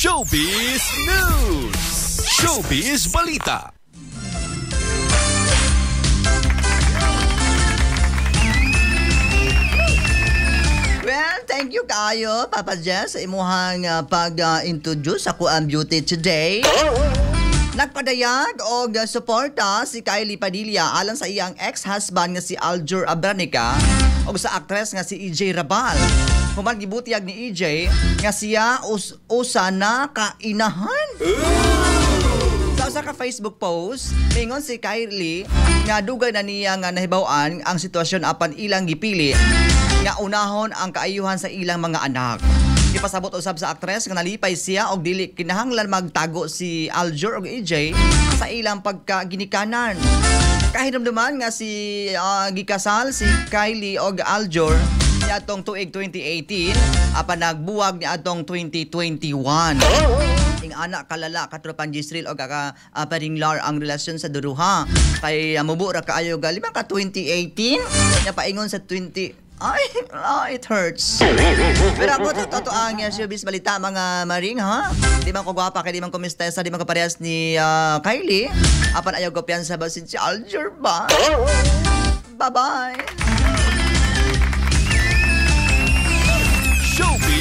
Showbiz News! Showbiz Balita! Well, thank you kayo, Papa Jess, sa imuhang pag-introduce ako ang beauty today. Nagpadayag og suporta si Kylie Padilla alang sa iyang ex-husband nga si Aljur Abranica o sa actress nga si EJ Rabal. Human gibutiyag ni EJ nga siya usa na kainahan. Sa usa ka Facebook post, mingon si Kylie nga dugay na niya nga nahibaw-an ang sitwasyon apan ilang gipili nga unahon ang kaayuhan sa ilang mga anak. Ipasabot usab sa aktres nga nalipay siya og dili kinahanglan magtago si Aljur og EJ sa ilang pagkaginikanan. Kahinumduman nga si gikasal si Kylie og Aljur niadtong tuig 2018 apan nagbuwag niadtong 2021. Ing anak kalala katropan Gisril og paringlar ang relasyon sa duruha kay mubura kaayo gali ka 2018 nya paingon sa 20 it hurts. Pero ako totoo ang showbiz balita mga maring ha. Di man ko gwapa kay di man ko mistesa, di man ko parehas ni Kylie. Apan ayaw ko piyansa ba si Aljur ba? Bye-bye. Showbiz